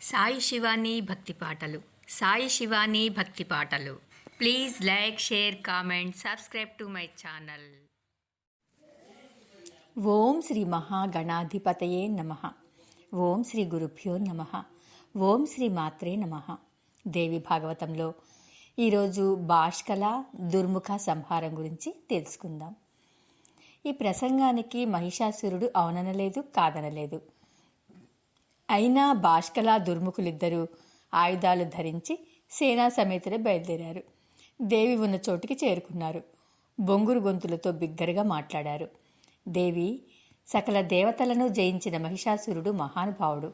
సాయి శివాని భక్తి పాటలు. సాయి శివాని భక్తి పాటలు. Please like, share, comment, subscribe to my channel. ఓం శ్రీ మహాగణాధిపతయే నమః. ఓం శ్రీ గురుభ్యో నమః. ఓం శ్రీ మాత్రే నమః. దేవి భాగవతంలో ఈరోజు బాష్కల దుర్ముఖ సంహారం గురించి తెలుసుకుందాం. ఈ ప్రసంగానికి మహిషాసురుడు అవుననలేదు, కాదనలేదు. అయినా బాష్కల దుర్ముఖులిద్దరూ ఆయుధాలు ధరించి సేనా సమేతులే బయలుదేరారు. దేవి ఉన్న చోటికి చేరుకున్నారు. బొంగురు గొంతులతో బిగ్గరగా మాట్లాడారు. దేవి, సకల దేవతలను జయించిన మహిషాసురుడు మహానుభావుడు,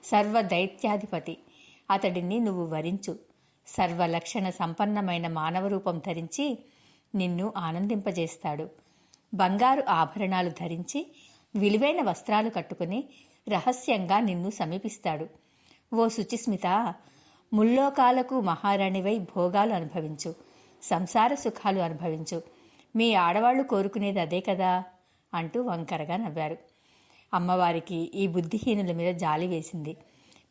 సర్వ దైత్యాధిపతి. అతడిని నువ్వు వరించు. సర్వలక్షణ సంపన్నమైన మానవ రూపం ధరించి నిన్ను ఆనందింపజేస్తాడు. బంగారు ఆభరణాలు ధరించి విలువైన వస్త్రాలు కట్టుకుని రహస్యంగా నిన్ను సమీపిస్తాడు. ఓ శుచిస్మిత, ముల్లోకాలకు మహారాణివై భోగాలు అనుభవించు, సంసార సుఖాలు అనుభవించు. మీ ఆడవాళ్లు కోరుకునేది అదే కదా అంటూ వంకరగా నవ్వారు. అమ్మవారికి ఈ బుద్ధిహీనుల మీద జాలి వేసింది.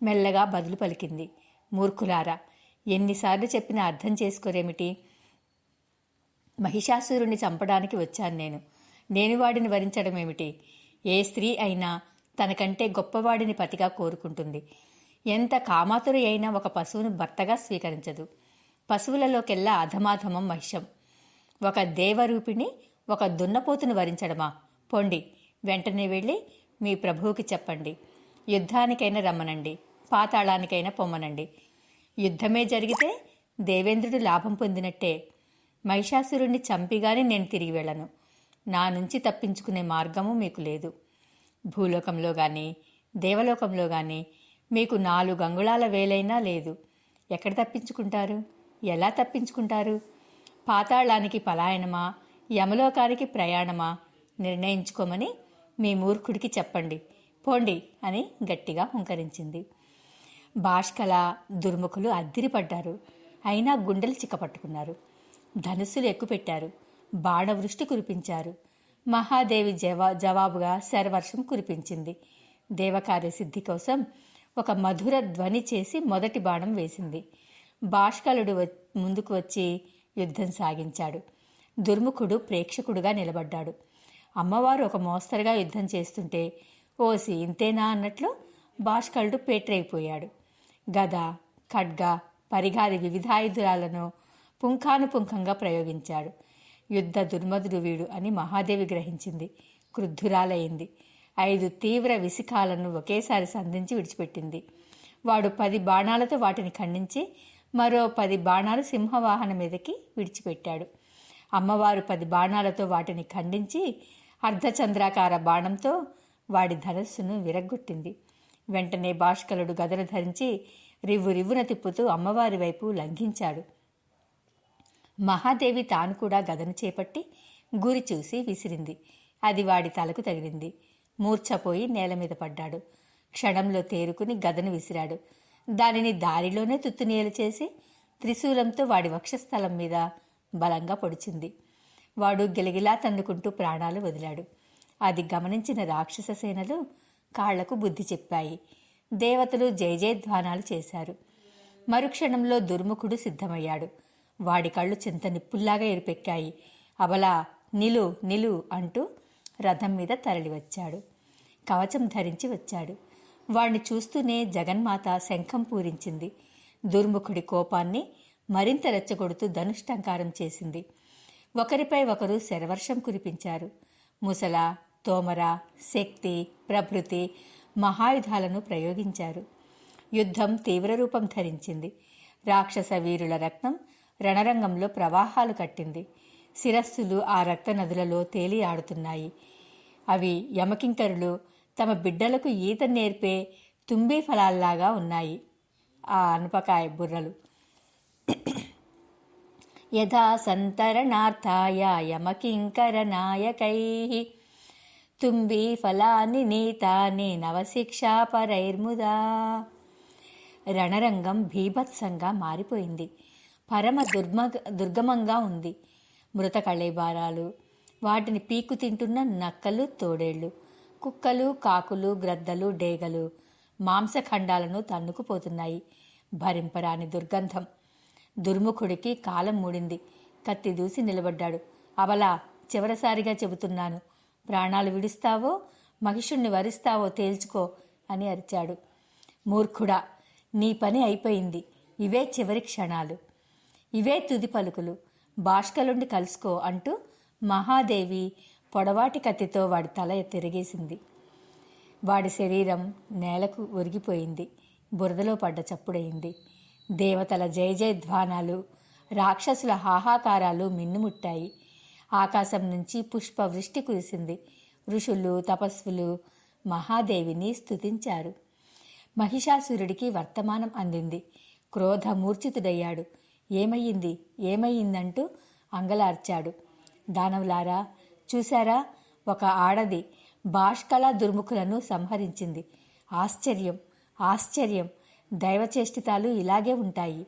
మెల్లగా బదులు పలికింది. మూర్ఖులారా, ఎన్నిసార్లు చెప్పినా అర్థం చేసుకోరేమిటి? మహిషాసురుణ్ణి చంపడానికి వచ్చాను నేను వాడిని వరించడం ఏమిటి? ఏ స్త్రీ అయినా తనకంటే గొప్పవాడిని పతిగా కోరుకుంటుంది. ఎంత కామాతురి అయినా ఒక పశువును భర్తగా స్వీకరించదు. పశువులలోకెల్లా అధమాధమం మహిషం. ఒక దేవరూపిణి ఒక దున్నపోతును వరించడమా? పొండి, వెంటనే వెళ్ళి మీ ప్రభువుకి చెప్పండి. యుద్ధానికైనా రమ్మనండి, పాతాళానికైనా పొమ్మనండి. యుద్ధమే జరిగితే దేవేంద్రుడు లాభం పొందినట్టే. మహిషాసురుణ్ణి చంపిగాని నేను తిరిగి వెళ్ళను. నా నుంచి తప్పించుకునే మార్గము మీకు లేదు. భూలోకంలో గాని దేవలోకంలో గాని మీకు 4 అంగుళాల వేలైనా లేదు. ఎక్కడ తప్పించుకుంటారు? ఎలా తప్పించుకుంటారు? పాతాళానికి పలాయనమా, యమలోకానికి ప్రయాణమా నిర్ణయించుకోమని మీ మూర్ఖుడికి చెప్పండి. పోండి అని గట్టిగా హుంకరించింది. బాష్కల దుర్ముఖులు అద్దిరిపడ్డారు. అయినా గుండెలు చిక్కపట్టుకున్నారు. ధనుస్సులు ఎక్కుపెట్టారు. బాణవృష్టి కురిపించారు. మహాదేవి జవాబుగా శరవర్షం కురిపించింది. దేవకార్య సిద్ధి కోసం ఒక మధుర ధ్వని చేసి మొదటి బాణం వేసింది. బాష్కలుడు ముందుకు వచ్చి యుద్ధం సాగించాడు. దుర్ముఖుడు ప్రేక్షకుడుగా నిలబడ్డాడు. అమ్మవారు ఒక మోస్తరుగా యుద్ధం చేస్తుంటే ఓసి ఇంతేనా అన్నట్లు బాష్కలుడు పేట్రైపోయాడు. గద, ఖడ్గ, పరిఘాది వివిధాయుధాలను పుంఖానుపుంఖంగా ప్రయోగించాడు. యుద్ధ దుర్మధుడు వీడు అని మహాదేవి గ్రహించింది. క్రుద్ధురాలయ్యింది. 5 తీవ్ర విశిఖాలను ఒకేసారి సంధించి విడిచిపెట్టింది. వాడు 10 బాణాలతో వాటిని ఖండించి మరో 10 బాణాలు సింహవాహన మీదకి విడిచిపెట్టాడు. అమ్మవారు 10 బాణాలతో వాటిని ఖండించి అర్ధచంద్రాకార బాణంతో వాడి ధనస్సును విరగ్గొట్టింది. వెంటనే బాష్కలుడు గదను ధరించి రివ్వున తిప్పుతూ అమ్మవారి వైపు లంఘించాడు. మహాదేవి తాను కూడా గదను చేపట్టి గురి చూసి విసిరింది. అది వాడి తలకు తగిలింది. మూర్ఛపోయి నేల మీద పడ్డాడు. క్షణంలో తేరుకుని గదను విసిరాడు. దానిని దారిలోనే తుత్తునియలు చేసి త్రిశూలంతో వాడి వక్షస్థలం మీద బలంగా పొడిచింది. వాడు గిలగిలా తన్నుకుంటూ ప్రాణాలు వదిలాడు. అది గమనించిన రాక్షస సేనలు కాళ్లకు బుద్ధి చెప్పాయి. దేవతలు జయజయధ్వానాలు చేశారు. మరుక్షణంలో దుర్ముఖుడు సిద్ధమయ్యాడు. వాడి కళ్ళు చింత నిప్పుల్లాగా ఎరిపెక్కాయి. అబలా, నిలు అంటూ రథం మీద తరలివచ్చాడు. కవచం ధరించి వచ్చాడు. వాణ్ణి చూస్తూనే జగన్మాత శంఖం పూరించింది. దుర్ముఖుడి కోపాన్ని మరింత రెచ్చగొడుతూ ధనుష్టంకారం చేసింది. ఒకరిపై ఒకరు శరవర్షం కురిపించారు. ముసల, తోమర, శక్తి, ప్రభృతి మహాయుధాలను ప్రయోగించారు. యుద్ధం తీవ్రరూపం ధరించింది. రాక్షస వీరుల రక్తం రణరంగంలో ప్రవాహాలు కట్టింది. శిరస్సులు ఆ రక్త నదులలో తేలి ఆడుతున్నాయి. అవి యమకింకరులు తమ బిడ్డలకు ఈత నేర్పే తుంబీ ఫలాల్లాగా ఉన్నాయి. ఆ అనుపకాయ బుర్రలు. యథా సంతరణార్థాయ యమకింకర నాయకైః తుంబీ ఫలాని నీతాని నవశిక్షాపరైర్ముదా. రణరంగం భీభత్సంగా మారిపోయింది. పరమ దుర్గమంగా ఉంది. మృత కళేబారాలు, వాటిని పీకు తింటున్న నక్కలు, తోడేళ్లు, కుక్కలు, కాకులు, గ్రద్దలు, డేగలు, మాంసఖండాలను తన్నుకుపోతున్నాయి. భరింపరాని దుర్గంధం. దుర్ముఖుడికి కాలం మూడింది. కత్తి దూసి నిలబడ్డాడు. అబలా, చివరిసారిగా చెబుతున్నాను, ప్రాణాలు విడుస్తావో మహిషుణ్ణి వరిస్తావో తేల్చుకో అని అరిచాడు. మూర్ఖుడా, నీ పని అయిపోయింది. ఇవే చివరి క్షణాలు, ఇవే తుది పలుకులు. భాష్కలుండి కలుసుకో అంటూ మహాదేవి పొడవాటి కత్తితో వాడి తల తిరిగేసింది. వాడి శరీరం నేలకు ఒరిగిపోయింది. బురదలో పడ్డ చప్పుడయింది. దేవతల జయ జయధ్వానాలు, రాక్షసుల హాహాకారాలు మిన్నుముట్టాయి. ఆకాశం నుంచి పుష్పవృష్టి కురిసింది. ఋషులు, తపస్సులు మహాదేవిని స్తుతించారు. మహిషాసురుడికి వర్తమానం అందింది. క్రోధమూర్ఛితుడయ్యాడు. ఏమయ్యింది, ఏమయ్యిందంటూ అంగలార్చాడు. దానవులారా, చూశారా, ఒక ఆడది భాష్కళ దుర్ముఖులను సంహరించింది. ఆశ్చర్యం, ఆశ్చర్యం. దైవచేష్టితాలు ఇలాగే ఉంటాయి.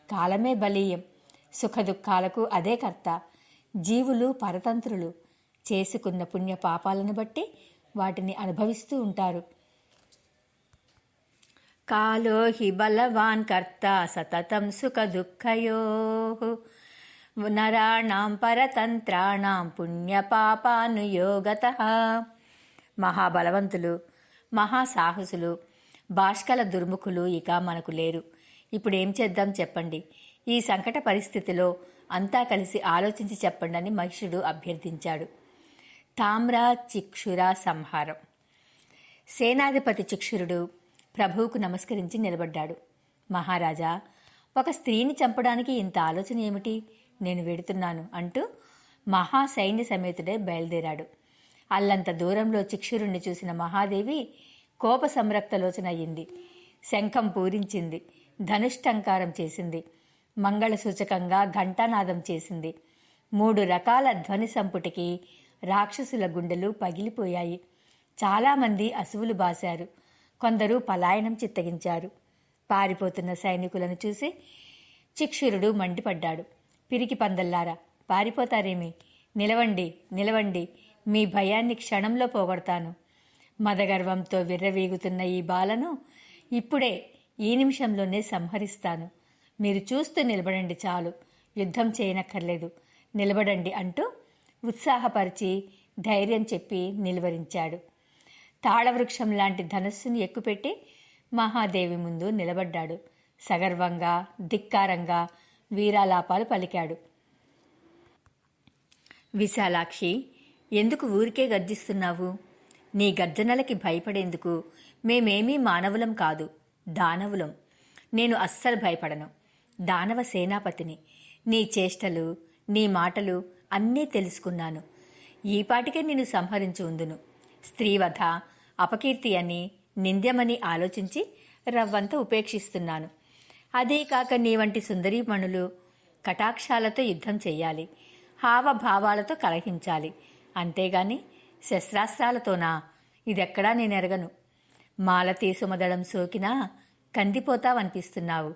కాలమే బలీయం. సుఖదుఖాలకు అదే కర్త. జీవులు పరతంత్రులు. చేసుకున్న పుణ్య పాపాలను బట్టి వాటిని అనుభవిస్తూ ఉంటారు. కాలో హి బలవాన్ కర్త సతతం సుఖ దుఃఖయో నరాణాం పరతంత్రాణాం పుణ్యపాపానుయోగతః. మహాబలవంతులు, మహాసాహసులు, భాష్కల దుర్ముఖులు ఇక మనకు లేరు. ఇప్పుడేం చేద్దాం చెప్పండి. ఈ సంకట పరిస్థితిలో అంతా కలిసి ఆలోచించి చెప్పండి అని మహిషుడు అభ్యర్థించాడు. తామ్ర చిక్షుర సంహారం. సేనాధిపతి చిక్షురుడు ప్రభువుకు నమస్కరించి నిలబడ్డాడు. మహారాజా, ఒక స్త్రీని చంపడానికి ఇంత ఆలోచన ఏమిటి? నేను వెడుతున్నాను అంటూ మహాసైన్య సమేతుడే బయలుదేరాడు. అల్లంత దూరంలో చిక్షురుణ్ణి చూసిన మహాదేవి కోప సంరక్తలోచన అయ్యింది. శంఖం పూరించింది. ధనుష్టంకారం చేసింది. మంగళసూచకంగా ఘంటానాదం చేసింది. 3 రకాల ధ్వని సంపుటికి రాక్షసుల గుండెలు పగిలిపోయాయి. చాలామంది అసువులు బాశారు. కొందరు పలాయనం చిత్తగించారు. పారిపోతున్న సైనికులను చూసి చిక్షురుడు మండిపడ్డాడు. పిరికి పందల్లారా, పారిపోతారేమి? నిలవండి, నిలవండి. మీ భయాన్ని క్షణంలో పోగొడతాను. మదగర్వంతో విర్రవీగుతున్న ఈ బాలను ఇప్పుడే, ఈ నిమిషంలోనే సంహరిస్తాను. మీరు చూస్తూ నిలబడండి చాలు. యుద్ధం చేయనక్కర్లేదు. నిలబడండి అంటూ ఉత్సాహపరిచి ధైర్యం చెప్పి నిలువరించాడు. తాళవృక్షం లాంటి ధనస్సుని ఎక్కుపెట్టి మహాదేవి ముందు నిలబడ్డాడు. సగర్వంగా, ధిక్కారంగా వీరాలాపాలు పలికాడు. విశాలాక్షి, ఎందుకు ఊరికే గర్జిస్తున్నావు? నీ గర్జనలకి భయపడేందుకు మేమేమీ మానవులం కాదు, దానవులం. నేను అస్సలు భయపడను. దానవ సేనాపతిని. నీ చేష్టలు, నీ మాటలు అన్నీ తెలుసుకున్నాను. ఈపాటికే నిన్ను సంహరించి ఉందును. స్త్రీవధ అపకీర్తి అని, నింద్యమని ఆలోచించి రవ్వంత ఉపేక్షిస్తున్నాను. అదే కాక నీ వంటి సుందరీమణులు కటాక్షాలతో యుద్ధం చెయ్యాలి, హావభావాలతో కలహించాలి. అంతేగాని శస్త్రాస్త్రాలతోనా? ఇదెక్కడా నేనెరగను. మాలతీ సుమదళం సోకినా కందిపోతావనిపిస్తున్నావు.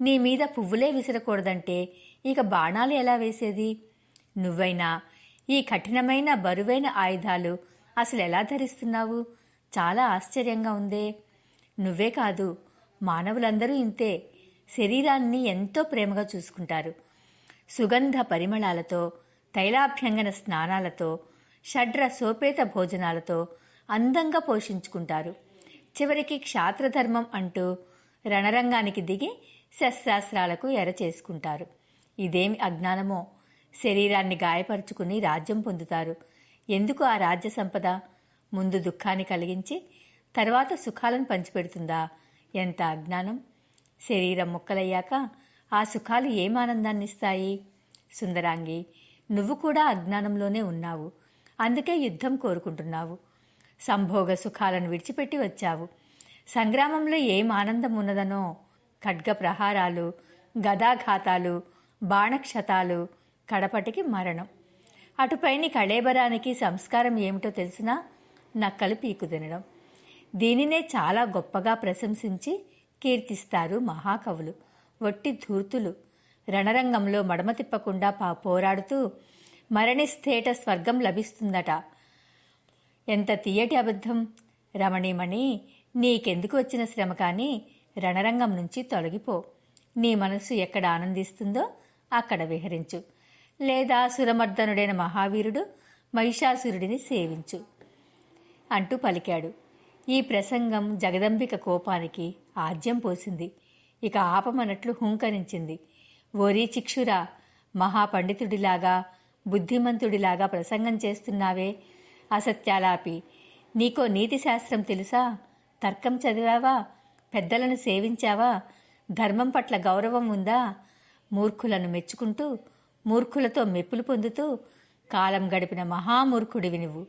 నీ మీద పువ్వులే విసరకూడదంటే ఇక బాణాలు ఎలా వేసేది? నువ్వైనా ఈ కఠినమైన బరువైన ఆయుధాలు అసలు ఎలా ధరిస్తున్నావు? చాలా ఆశ్చర్యంగా ఉందే. నువ్వే కాదు, మానవులందరూ ఇంతే. శరీరాన్ని ఎంతో ప్రేమగా చూసుకుంటారు. సుగంధ పరిమళాలతో, తైలాభ్యంగన స్నానాలతో, షడ్ర సోపేత భోజనాలతో అందంగా పోషించుకుంటారు. చివరికి క్షాత్రధర్మం అంటూ రణరంగానికి దిగి శస్త్రాస్త్రాలకు ఎర చేసుకుంటారు. ఇదేమి అజ్ఞానమో! శరీరాన్ని గాయపరుచుకుని రాజ్యం పొందుతారు. ఎందుకు ఆ రాజ్య సంపద? ముందు దుఃఖాన్ని కలిగించి తర్వాత సుఖాలను పంచిపెడుతుందా? ఎంత అజ్ఞానం! శరీరం ముక్కలయ్యాక ఆ సుఖాలు ఏం ఆనందాన్నిస్తాయి? సుందరాంగి, నువ్వు కూడా అజ్ఞానంలోనే ఉన్నావు. అందుకే యుద్ధం కోరుకుంటున్నావు. సంభోగ సుఖాలను విడిచిపెట్టి వచ్చావు. సంగ్రామంలో ఏం ఆనందం ఉన్నదనో! ఖడ్గ ప్రహారాలు, గదాఘాతాలు, బాణక్షతాలు, కడపటికి మరణం. అటుపైని కళేబరానికి సంస్కారం ఏమిటో తెలిసినా నక్కలు పీకు తినడం. దీనినే చాలా గొప్పగా ప్రశంసించి కీర్తిస్తారు మహాకవులు. వట్టి ధూర్తులు. రణరంగంలో మడమ తిప్పకుండా పోరాడుతూ మరణిస్థేట స్వర్గం లభిస్తుందట. ఎంత తీయటి అబద్ధం! రమణీమణి, నీకెందుకు వచ్చిన శ్రమ కానీ రణరంగం నుంచి తొలగిపో. నీ మనస్సు ఎక్కడ ఆనందిస్తుందో అక్కడ విహరించు. లేదా సురమర్దనుడైన మహావీరుడు మహిషాసురుడిని సేవించు అంటూ పలికాడు. ఈ ప్రసంగం జగదంబిక కోపానికి ఆజ్యం పోసింది. ఇక ఆపమన్నట్లు హుంకరించింది. ఓరీ చిక్షురా, మహాపండితుడిలాగా బుద్ధిమంతుడిలాగా ప్రసంగం చేస్తున్నావే, అసత్యాలాపి. నీకో నీతి శాస్త్రం తెలుసా? తర్కం చదివావా? పెద్దలను సేవించావా? ధర్మం పట్ల గౌరవం ఉందా? మూర్ఖులను మెచ్చుకుంటూ మూర్ఖులతో మెప్పులు పొందుతూ కాలం గడిపిన మహామూర్ఖుడివి నువ్వు.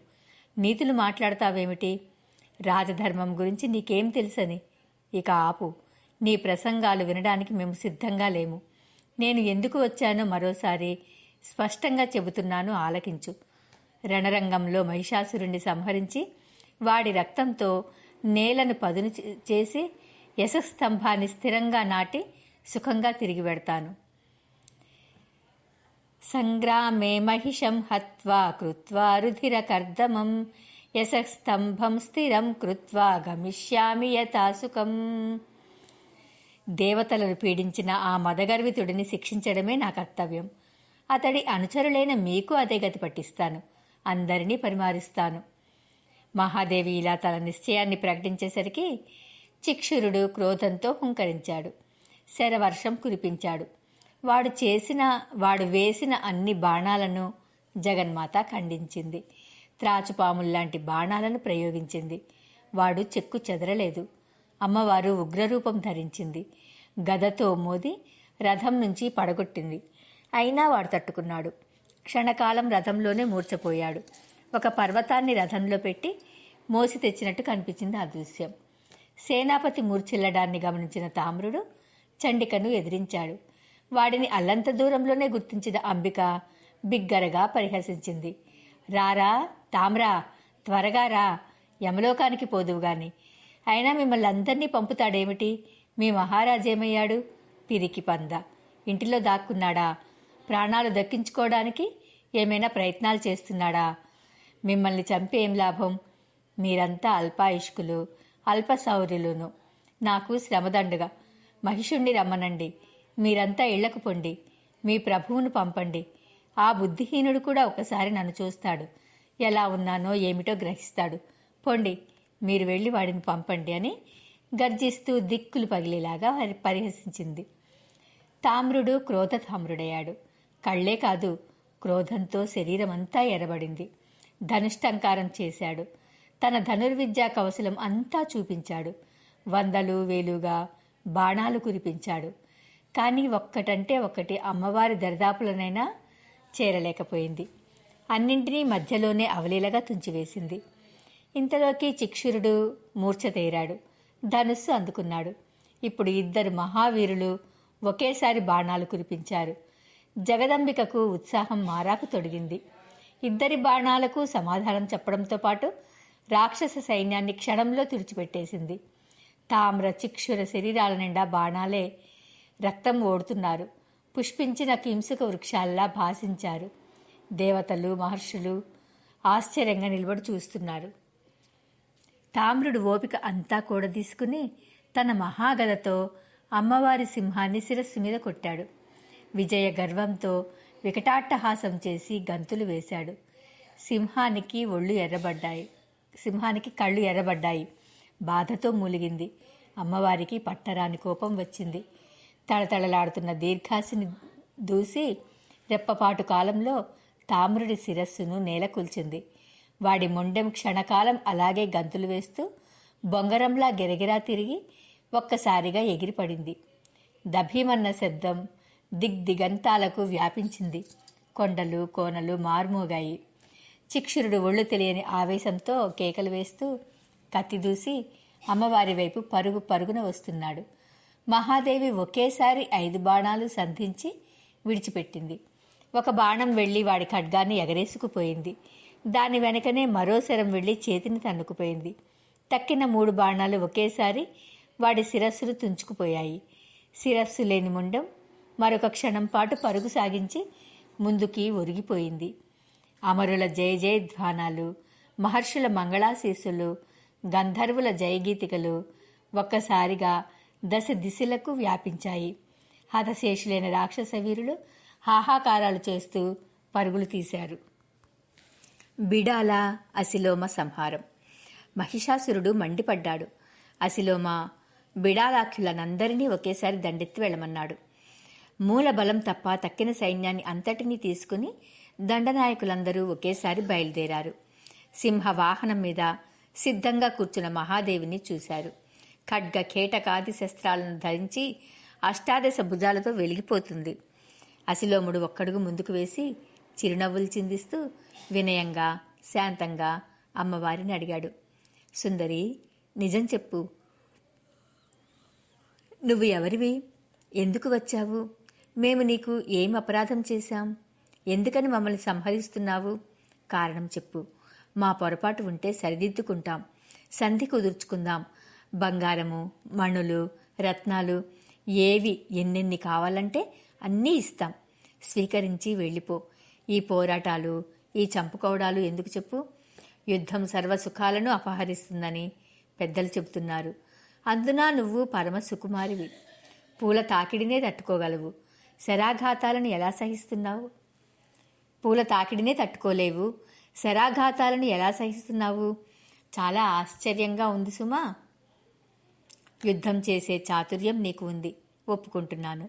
నీతులు మాట్లాడతావేమిటి? రాజధర్మం గురించి నీకేం తెలుసని? ఇక ఆపు. నీ ప్రసంగాలు వినడానికి మేము సిద్ధంగా లేము. నేను ఎందుకు వచ్చానో మరోసారి స్పష్టంగా చెబుతున్నాను, ఆలకించు. రణరంగంలో మహిషాసురుణ్ణి సంహరించి వాడి రక్తంతో నేలను పదును చేసి యశస్తంభాన్ని స్థిరంగా నాటి సుఖంగా తిరిగి వెడతాను. సంగ్రామే మహిషం హత్వా కృత్వా రుధిరకర్దమం యశస్తంభం స్థిరం కృత్వా గమిష్యామి యథాసుఖం. దేవతలను పీడించిన ఆ మదగర్వితుడిని శిక్షించడమే నా కర్తవ్యం. అతడి అనుచరులైన మీకు అదే గతి పట్టిస్తాను. అందరినీ పరిమారిస్తాను. మహాదేవి ఇలా తన నిశ్చయాన్ని ప్రకటించేసరికి చిక్షురుడు క్రోధంతో హుంకరించాడు. శరవర్షం కురిపించాడు. వాడు వేసిన అన్ని బాణాలను జగన్మాత ఖండించింది. త్రాచుపాముల్లాంటి బాణాలను ప్రయోగించింది. వాడు చెక్కు చెదరలేదు. అమ్మవారు ఉగ్రరూపం ధరించింది. గదతో మోది రథం నుంచి పడగొట్టింది. అయినా వాడు తట్టుకున్నాడు. క్షణకాలం రథంలోనే మూర్చపోయాడు. ఒక పర్వతాన్ని రథంలో పెట్టి మోసి తెచ్చినట్టు కనిపించింది ఆ దృశ్యం. సేనాపతి మూర్ఛిల్లడాన్ని గమనించిన తామ్రుడు చండికను ఎదిరించాడు. వాడిని అల్లంత దూరంలోనే గుర్తించిన అంబిక బిగ్గరగా పరిహసించింది. రారా తామ్రా, త్వరగా రా, యమలోకానికి పోదువు గాని. అయినా మిమ్మల్ని అందరినీ పంపుతాడేమిటి? మీ మహారాజేమయ్యాడు? పిరికి పంద, ఇంటిలో దాక్కున్నాడా? ప్రాణాలు దక్కించుకోవడానికి ఏమైనా ప్రయత్నాలు చేస్తున్నాడా? మిమ్మల్ని చంపి ఏం లాభం? మీరంతా అల్పాయుష్కులు, అల్పశౌర్యులును. నాకు శ్రమదండుగా మహిషుణ్ణి రమ్మనండి. మీరంతా ఇళ్లకు పొండి. మీ ప్రభువును పంపండి. ఆ బుద్ధిహీనుడు కూడా ఒకసారి నన్ను చూస్తాడు. ఎలా ఉన్నానో ఏమిటో గ్రహిస్తాడు. పొండి, మీరు వెళ్ళి వాడిని పంపండి అని గర్జిస్తూ దిక్కులు పగిలేలాగా పరిహసించింది. తామ్రుడు క్రోధతామ్రుడయ్యాడు. కళ్లే కాదు, క్రోధంతో శరీరమంతా ఎర్రబడింది. ధనుష్టంకారం చేశాడు. తన ధనుర్విద్యా కౌశలం అంతా చూపించాడు. వందలు వేలుగా బాణాలు కురిపించాడు. కానీ ఒక్కటంటే ఒక్కటి అమ్మవారి దరిదాపులనైనా చేరలేకపోయింది. అన్నింటినీ మధ్యలోనే అవలీలగా తుంచివేసింది. ఇంతలోకి చిక్షురుడు మూర్ఛ తేరాడు. ధనుస్సు అందుకున్నాడు. ఇప్పుడు ఇద్దరు మహావీరులు ఒకేసారి బాణాలు కురిపించారు. జగదంబికకు ఉత్సాహం మారాకు తొడిగింది. ఇద్దరి బాణాలకు సమాధానం చెప్పడంతో పాటు రాక్షస సైన్యాన్ని క్షణంలో తుడిచిపెట్టేసింది. తామ్ర చిక్షుర శరీరాల నిండా బాణాలే. రక్తం ఓడుతున్నారు. పుష్పించిన కింసుక వృక్షాల్లా భాసించారు. దేవతలు మహర్షులు ఆశ్చర్యంగా నిలబడి చూస్తున్నారు. తామ్రుడు ఓపిక అంతా కూడా తీసుకుని తన మహాగదతో అమ్మవారి సింహాన్ని శిరస్సు మీద కొట్టాడు. విజయ గర్వంతో వికటాట్టహాసం చేసి గంతులు వేశాడు. సింహానికి కళ్ళు ఎర్రబడ్డాయి. బాధతో మూలిగింది. అమ్మవారికి పట్టరాని కోపం వచ్చింది. తళతళలాడుతున్న దీర్ఘాసిని దూసి రెప్పపాటు కాలంలో తామ్రుడి శిరస్సును నేలకూల్చింది. వాడి మొండెం క్షణకాలం అలాగే గంతులు వేస్తూ బొంగరంలా గిరగిరా తిరిగి ఒక్కసారిగా ఎగిరిపడింది. దభీమన్న శబ్దం దిగ్దిగంతాలకు వ్యాపించింది. కొండలు కోనలు మార్మోగాయి. చిక్షురుడు ఒళ్ళు తెలియని ఆవేశంతో కేకలు వేస్తూ కత్తి దూసి అమ్మవారి వైపు పరుగు పరుగున వస్తున్నాడు. మహాదేవి ఒకేసారి 5 బాణాలు సంధించి విడిచిపెట్టింది. ఒక బాణం వెళ్లి వాడి ఖడ్గాన్ని ఎగరేసుకుపోయింది. దాని వెనకనే మరో శరం వెళ్లి చేతిని తన్నుకుపోయింది. తక్కిన 3 బాణాలు ఒకేసారి వాడి శిరస్సును తుంచుకుపోయాయి. శిరస్సు లేని ముండం మరొక క్షణం పాటు పరుగు సాగించి ముందుకి ఒరిగిపోయింది. అమరుల జయ జయధ్వానాలు, మహర్షుల మంగళాశీస్సులు గంధర్వుల జయగీతికలు ఒక్కసారిగా దశ దిశలకు వ్యాపించాయి. హతశేషులైన రాక్షస వీరులు హాహాకారాలు చేస్తూ పరుగులు తీశారు. బిడాల అసిలోమ సంహారం. మహిషాసురుడు మండిపడ్డాడు. అసిలోమ బిడాలాఖ్యులనందరినీ ఒకేసారి దండెత్తి వెళ్ళమన్నాడు. మూల బలం తప్ప తక్కిన సైన్యాన్ని అంతటినీ తీసుకుని దండనాయకులందరూ ఒకేసారి బయలుదేరారు. సింహ వాహనం మీద సిద్ధంగా కూర్చున్న మహాదేవిని చూశారు. ఖడ్గ కేటకాది శస్త్రాలను ధరించి అష్టాదశ భుజాలతో వెలిగిపోతుంది. అసిలోముడు ఒక్కడుగు ముందుకు వేసి చిరునవ్వులు చిందిస్తూ వినయంగా శాంతంగా అమ్మవారిని అడిగాడు. సుందరి, నిజం చెప్పు. నువ్వు ఎవరివి? ఎందుకు వచ్చావు? మేము నీకు ఏం అపరాధం చేశాం? ఎందుకని మమ్మల్ని సంహరిస్తున్నావు? కారణం చెప్పు. మా పొరపాటు ఉంటే సరిదిద్దుకుంటాం, సంధి కుదుర్చుకుందాం. బంగారము, మణులు, రత్నాలు ఏవి ఎన్నెన్ని కావాలంటే అన్నీ ఇస్తాం. స్వీకరించి వెళ్ళిపో. ఈ పోరాటాలు, ఈ చంపుకోవడాలు ఎందుకు చెప్పు? యుద్ధం సర్వసుఖాలను అపహరిస్తుందని పెద్దలు చెబుతున్నారు. అందున నువ్వు పరమ సుకుమారివి. పూల తాకిడినే తట్టుకోగలవు. శరాఘాతాలను ఎలా సహిస్తున్నావు? పూల తాకిడినే తట్టుకోలేవు, శరాఘాతాలను ఎలా సహిస్తున్నావు? చాలా ఆశ్చర్యంగా ఉంది సుమా. యుద్ధం చేసే చాతుర్యం నీకు ఉంది, ఒప్పుకుంటున్నాను.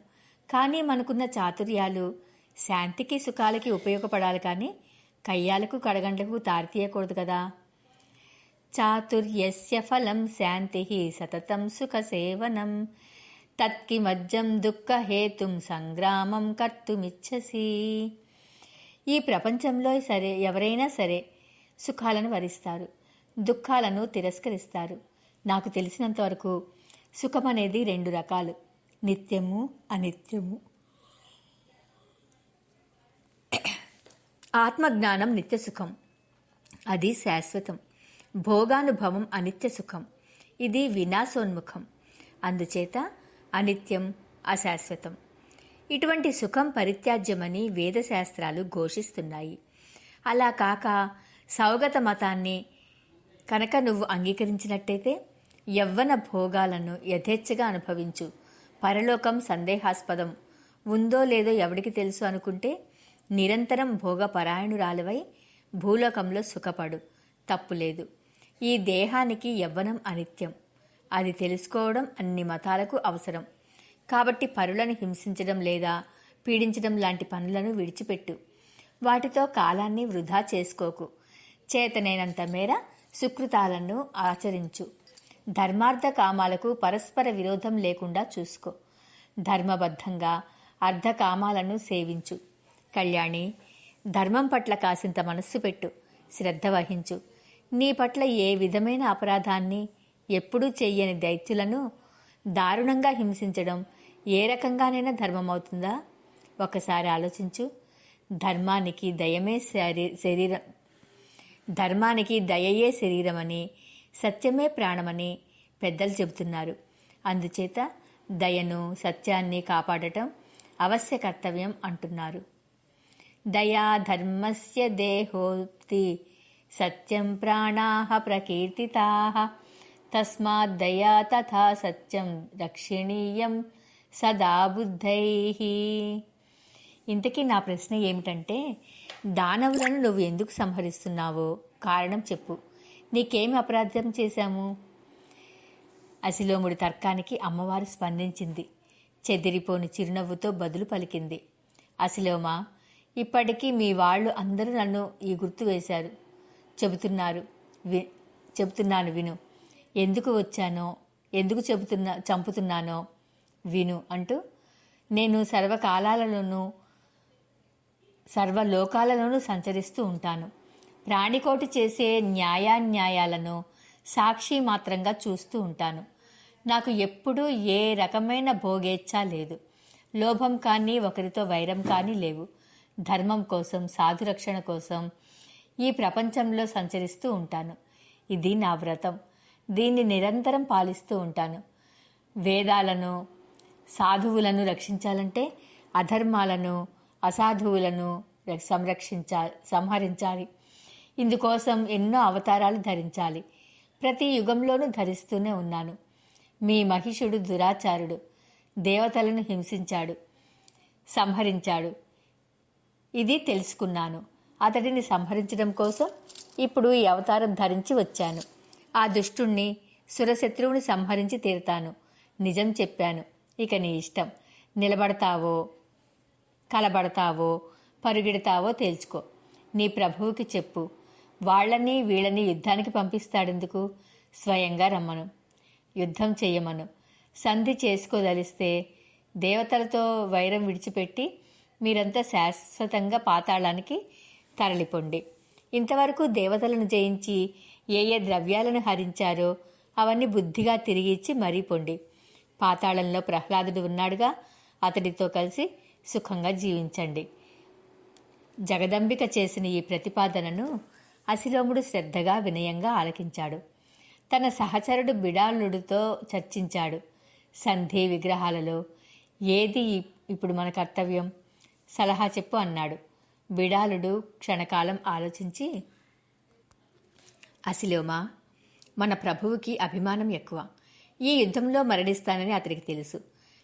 కానీ మనకున్న చాతుర్యాలు శాంతికి సుఖాలకి ఉపయోగపడాలి, కానీ కయ్యాలకు కడగండ్లకు తారితీయకూడదు కదా. చాతుర్యస్య ఫలం శాంతి సతతం సుఖ సేవనం తత్కిమజ్జం దుఃఖహేతుం సంగ్రామం కర్తుమిచ్చసి. ఈ ప్రపంచంలో ఎవరైనా సరే సుఖాలను వరిస్తారు, దుఃఖాలను తిరస్కరిస్తారు. నాకు తెలిసినంతవరకు సుఖం అనేది 2 రకాలు, నిత్యము, అనిత్యము. ఆత్మజ్ఞానం నిత్య సుఖం, అది శాశ్వతం. భోగానుభవం అనిత్య సుఖం, ఇది వినాశోన్ముఖం. అందుచేత అనిత్యం, అశాశ్వతం. ఇటువంటి సుఖం పరిత్యాజ్యమని వేదశాస్త్రాలు ఘోషిస్తున్నాయి. అలా కాక సౌగత మతాన్ని కనుక నువ్వు అంగీకరించినట్టయితే యవ్వన భోగాలను యథేచ్ఛగా అనుభవించు. పరలోకం సందేహాస్పదం, ఉందో లేదో ఎవడికి తెలుసు అనుకుంటే నిరంతరం భోగపరాయణురాలివై భూలోకంలో సుఖపడు, తప్పులేదు. ఈ దేహానికి యవ్వనం అనిత్యం, అది తెలుసుకోవడం అన్ని మతాలకు అవసరం. కాబట్టి పరులను హింసించడం లేదా పీడించడం లాంటి పనులను విడిచిపెట్టు. వాటితో కాలాన్ని వృధా చేసుకోకు. చేతనైనంత మేర సుకృతాలను ఆచరించు. ధర్మార్థ కామాలకు పరస్పర విరోధం లేకుండా చూసుకో. ధర్మబద్ధంగా అర్ధకామాలను సేవించు. కళ్యాణి, ధర్మం పట్ల కాసింత మనస్సు పెట్టు, శ్రద్ధ వహించు. నీ పట్ల ఏ విధమైన అపరాధాన్ని ఎప్పుడూ చెయ్యని దైత్యులను దారుణంగా హింసించడం ఏ రకంగానైనా ధర్మమవుతుందా? ఒకసారి ఆలోచించు. ధర్మానికి దయయే శరీరమని, సత్యమే ప్రాణమని పెద్దలు చెబుతున్నారు. అందుచేత దయను, సత్యాన్ని కాపాడటం అవశ్య కర్తవ్యం అంటున్నారు. దయా ధర్మస్య దేహోక్తి సత్యం ప్రాణాః ప్రకీర్తితాః తస్మాత్ దయా తథా సత్యం రక్షణీయం సదా బుద్ధైః. ఇంతకీ నా ప్రశ్న ఏమిటంటే, దానవులను నువ్వు ఎందుకు సంహరిస్తున్నావో కారణం చెప్పు. నీకేమి అపరాధం చేశాము? అసిలోముడి తర్కానికి అమ్మవారు స్పందించింది. చెదిరిపోని చిరునవ్వుతో బదులు పలికింది. అసిలోమా, ఇప్పటికీ మీ వాళ్ళు అందరూ నన్ను ఈ గుర్తు వేశారు. చెబుతున్నాను విను. ఎందుకు వచ్చానో, ఎందుకు చంపుతున్నానో విను అంటూ, నేను సర్వకాలాలలోనూ సర్వలోకాలలోనూ సంచరిస్తూ ఉంటాను. ప్రాణికోటి చేసే న్యాయాన్యాయాలను సాక్షి మాత్రంగా చూస్తూ ఉంటాను. నాకు ఎప్పుడూ ఏ రకమైన భోగేచ్ఛ లేదు. లోభం కానీ, ఒకరితో వైరం కానీ లేవు. ధర్మం కోసం, సాధురక్షణ కోసం ఈ ప్రపంచంలో సంచరిస్తూ ఉంటాను. ఇది నా వ్రతం. దీన్ని నిరంతరం పాలిస్తూ ఉంటాను. వేదాలను, సాధువులను రక్షించాలంటే అధర్మాలను, అసాధువులను సంహరించాలి. ఇందుకోసం ఎన్నో అవతారాలు ధరించాలి. ప్రతి యుగంలోనూ ధరిస్తూనే ఉన్నాను. మీ మహిషుడు దురాచారుడు, దేవతలను హింసించాడు, సంహరించాడు. ఇది తెలుసుకున్నాను. అతడిని సంహరించడం కోసం ఇప్పుడు ఈ అవతారం ధరించి వచ్చాను. ఆ దుష్టుణ్ణి, సురశత్రువుని సంహరించి తీరుతాను. నిజం చెప్పాను. ఇక నీ ఇష్టం. నిలబడతావో, కలబడతావో, పరుగెడతావో తేల్చుకో. నీ ప్రభువుకి చెప్పు. వాళ్ళని వీళ్ళని యుద్ధానికి పంపిస్తాడెందుకు? స్వయంగా రమ్మను, యుద్ధం చెయ్యమను. సంధి చేసుకోదలిస్తే దేవతలతో వైరం విడిచిపెట్టి మీరంతా శాశ్వతంగా పాతాళానికి తరలిపోండి. ఇంతవరకు దేవతలను జయించి ఏ ద్రవ్యాలను హరించారో అవన్నీ బుద్ధిగా తిరిగి ఇచ్చి మరీ పొండి. పాతాళంలో ప్రహ్లాదుడు ఉన్నాడుగా, అతడితో కలిసి సుఖంగా జీవించండి. జగదంబిక చేసిన ఈ ప్రతిపాదనను అసిలోముడు శ్రద్ధగా వినయంగా ఆలకించాడు. తన సహచరుడు బిడాలుడితో చర్చించాడు. సంధి విగ్రహాలలో ఏది ఇప్పుడు మన కర్తవ్యం? సలహా చెప్పు అన్నాడు. బిడాలుడు క్షణకాలం ఆలోచించి, అసిలోమా, మన ప్రభువుకి అభిమానం ఎక్కువ. ఈ యుద్ధంలో మరణిస్తానని అతనికి తెలుసు.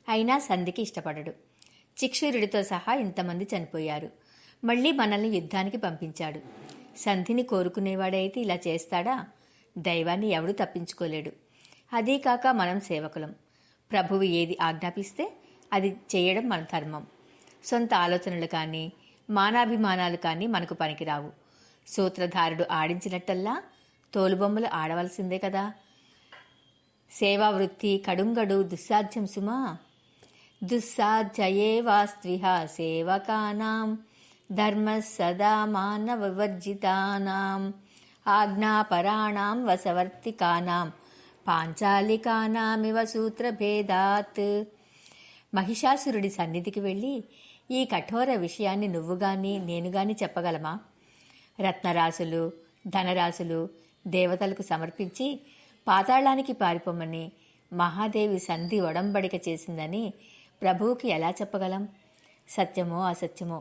అయినా సంధికి ఇష్టపడడు. చిక్షురుడితో సహా ఇంతమంది చనిపోయారు. మళ్ళీ మనల్ని యుద్ధానికి పంపించాడు. సంధిని కోరుకునేవాడైతే ఇలా చేస్తాడా? దైవాన్ని ఎవడూ తప్పించుకోలేడు. అదీ కాక మనం సేవకులం. ప్రభువు ఏది ఆజ్ఞాపిస్తే అది చేయడం మన ధర్మం. సొంత ఆలోచనలు కానీ మానాభిమానాలు కానీ మనకు పనికిరావు. సూత్రధారుడు ఆడించినట్టల్లా తోలుబొమ్మలు ఆడవలసిందే కదా. సేవావృత్తి కడుంగడు దుస్సాధ్యం సుమా. దుస్సాధ్యయేవాస్త్విహ సేవకానాం ధర్మ సదా మానవవర్జితానాం ఆజ్ఞాపరాణాం వసవర్తికానాం పాంచాలికానామివ సూత్రభేదాత్. మహిషాసురుడి సన్నిధికి వెళ్ళి ఈ కఠోర విషయాన్ని నువ్వు గాని నేను గాని చెప్పగలమా? రత్నరాశులు, ధనరాశులు దేవతలకు సమర్పించి పాతాళానికి పారిపోమని మహాదేవి సంధి ఒడంబడిక చేసిందని ప్రభువుకి ఎలా చెప్పగలం? సత్యమో అసత్యమో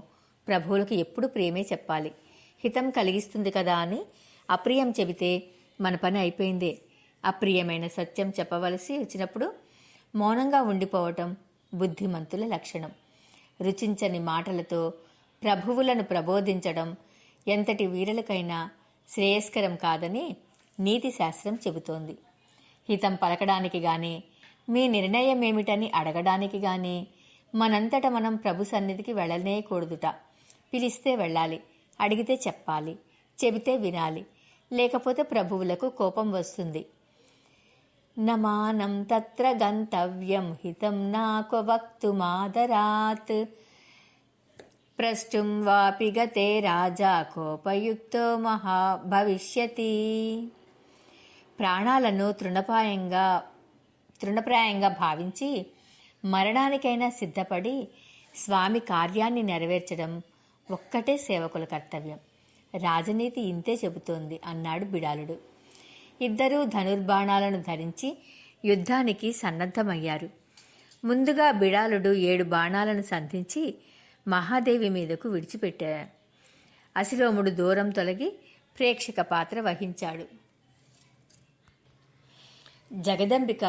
ప్రభువులకు ఎప్పుడు ప్రేమే చెప్పాలి. హితం కలిగిస్తుంది కదా అని అప్రియం చెబితే మన పని అయిపోయిందే. అప్రియమైన సత్యం చెప్పవలసి వచ్చినప్పుడు మౌనంగా ఉండిపోవటం బుద్ధిమంతుల లక్షణం. రుచించని మాటలతో ప్రభువులను ప్రబోధించడం ఎంతటి వీరులకైనా శ్రేయస్కరం కాదని నీతి శాస్త్రం చెబుతోంది. హితం పలకడానికి గాని, మీ నిర్ణయం ఏమిటని అడగడానికి గాని మనంతట మనం ప్రభు సన్నిధికి వెళ్ళనేకూడదుట. పిలిస్తే వెళ్ళాలి, అడిగితే చెప్పాలి, చెబితే వినాలి. లేకపోతే ప్రభువులకు కోపం వస్తుంది. నమానం తత్ర గంతవ్యం హితం నాక వక్తుమాదరాత్ ప్రష్టుం వాపి గతే రాజా కోపయుక్తో మహా భవిష్యతి. ప్రాణాలను తృణప్రాయంగా భావించి మరణానికైనా సిద్ధపడి స్వామి కార్యాన్ని నెరవేర్చడం ఒక్కటే సేవకుల కర్తవ్యం. రాజనీతి ఇంతే చెబుతోంది అన్నాడు బిడాలుడు. ఇద్దరూ ధనుర్బాణాలను ధరించి యుద్ధానికి సన్నద్ధమయ్యారు. ముందుగా బిడాలుడు 7 బాణాలను సంధించి మహాదేవి మీదకు విడిచిపెట్టాడు. అసిలోముడు దూరం తొలగి ప్రేక్షక పాత్ర వహించాడు. జగదంబిక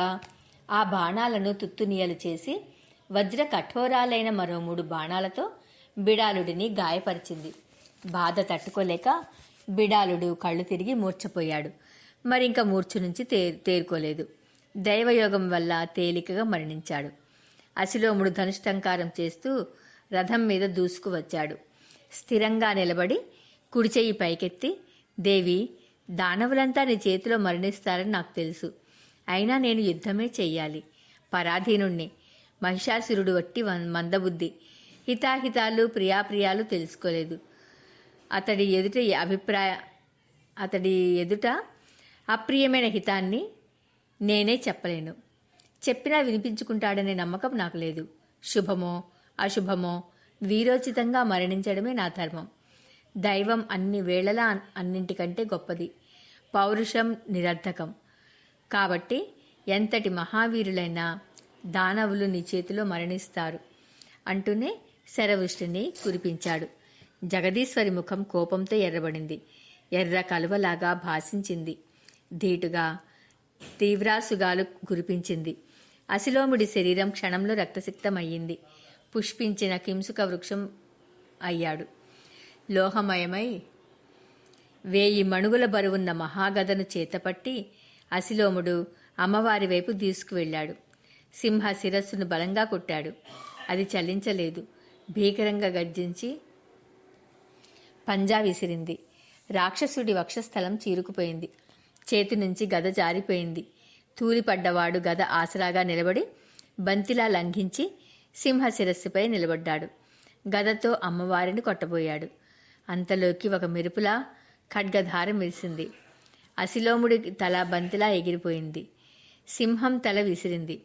ఆ బాణాలను తుత్తునియలు చేసి వజ్ర కఠోరాలైన మరో 3 బాణాలతో బిడాలుడిని గాయపరిచింది. బాధ తట్టుకోలేక బిడాలుడు కళ్ళు తిరిగి మూర్ఛపోయాడు. మరింక మూర్ఛ నుంచి తేరుకోలేదు. దైవయోగం వల్ల తేలికగా మరణించాడు. అసిలోముడు ధనుష్టంకారం చేస్తూ రథం మీద దూసుకువచ్చాడు. స్థిరంగా నిలబడి కుడి చెయ్యి పైకెత్తి, దేవి, దానవులంతా నీ చేతిలో మరణిస్తారని నాకు తెలుసు. అయినా నేను యుద్ధమే చెయ్యాలి. పరాధీనుణ్ణి. మహిషాసురుడు వట్టి మందబుద్ధి. హితాహితాలు ప్రియాప్రియాలు తెలుసుకోలేదు. అతడి ఎదుట అప్రియమైన హితాన్ని నేనే చెప్పలేను. చెప్పినా వినిపించుకుంటాడనే నమ్మకం నాకు లేదు. శుభమో అశుభమో వీరోచితంగా మరణించడమే నా ధర్మం. దైవం అన్ని వేళలా అన్నింటికంటే గొప్పది. పౌరుషం నిరర్ధకం. కాబట్టి ఎంతటి మహావీరులైనా దానవులు నీ చేతిలో మరణిస్తారు అంటూనే శరవృష్టిని కురిపించాడు. జగదీశ్వరి ముఖం కోపంతో ఎర్రబడింది. ఎర్ర కలువలాగా భాసించింది. ధీటుగా తీవ్రాసుగాలు కురిపించింది. అసిలోముడి శరీరం క్షణంలో రక్తసిక్తమయ్యింది. పుష్పించిన కింసుక వృక్షం అయ్యాడు. లోహమయమై 1000 మణుగుల బరువున్న మహాగదను చేతపట్టి అసిలోముడు అమ్మవారి వైపు తీసుకువెళ్ళాడు. సింహ శిరస్సును బలంగా కొట్టాడు. అది చలించలేదు. భీకరంగా గర్జించి పంజా విసిరింది. రాక్షసుడి వక్షస్థలం చీరుకుపోయింది. చేతి నుంచి గద జారిపోయింది. తూలిపడ్డవాడు గద ఆసరాగా నిలబడి బంతిలా లంఘించి సింహ శిరస్సుపై నిలబడ్డాడు. గదతో అమ్మవారిని కొట్టబోయాడు. అంతలోకి ఒక మెరుపులా ఖడ్గధార మెరిసింది. అసిలోముడి తల బంతిలా ఎగిరిపోయింది. సింహం తల విసిరింది.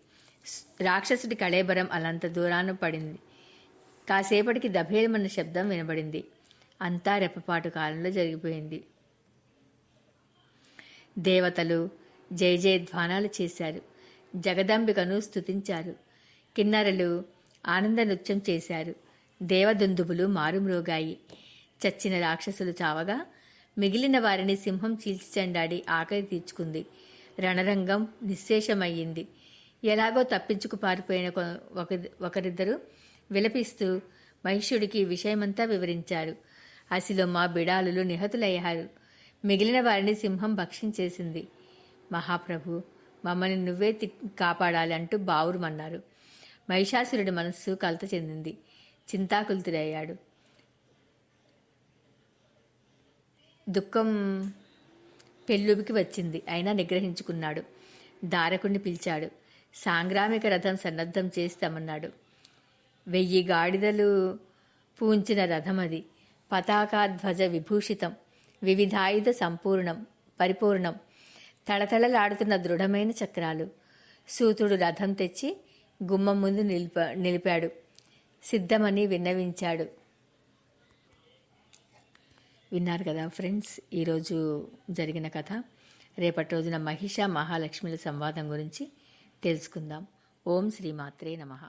రాక్షసుడి కళేబరం అలంత దూరాన పడింది. కాసేపటికి దభేలమన్న శబ్దం వినబడింది. అంతా రెప్పపాటు కాలంలో జరిగిపోయింది. దేవతలు జయ జయధ్వానాలు చేశారు. జగదంబికను స్తుతించారు. కిన్నరలు ఆనంద నృత్యం చేశారు. దేవదుందుబులు మారుమ్రోగాయి. చచ్చిన రాక్షసులు చావగా మిగిలిన వారిని సింహం చీల్చిచెండాడి ఆకలి తీర్చుకుంది. రణరంగం నిశ్శేషమయ్యింది. ఎలాగో తప్పించుకు పారిపోయిన ఒకరిద్దరు విలపిస్తూ మహిషుడికి విషయమంతా వివరించారు. అసిలొమ్మ బిడాలులు నిహతులయ్యారు. మిగిలిన వారిని సింహం భక్షించేసింది. మహాప్రభు, మమ్మల్ని నువ్వే కాపాడాలి అంటూ బావురుమన్నారు. మహిషాసురుడి మనస్సు కలత చెందింది. చింతాకులితుడయ్యాడు. దుఃఖం పెళ్ళుబికి వచ్చింది. అయినా నిగ్రహించుకున్నాడు. దారకుణ్ణి పిలిచాడు. సాంగ్రామిక రథం సన్నద్ధం చేస్తామన్నాడు. 1000 గాడిదలు పూంచిన రథం అది. పతాకాధ్వజ విభూషితం, వివిధాయుధ సంపూర్ణం పరిపూర్ణం, తళతళలాడుతున్న దృఢమైన చక్రాలు. సూతుడు రథం తెచ్చి గుమ్మం ముందు నిలిపాడు. సిద్ధమని విన్నవించాడు. విన్నారు కదా ఫ్రెండ్స్, ఈరోజు జరిగిన కథ. రేపటి రోజున మహిష మహాలక్ష్మిల సంవాదం గురించి తెలుసుకుందాం. ఓం శ్రీమాత్రే నమః.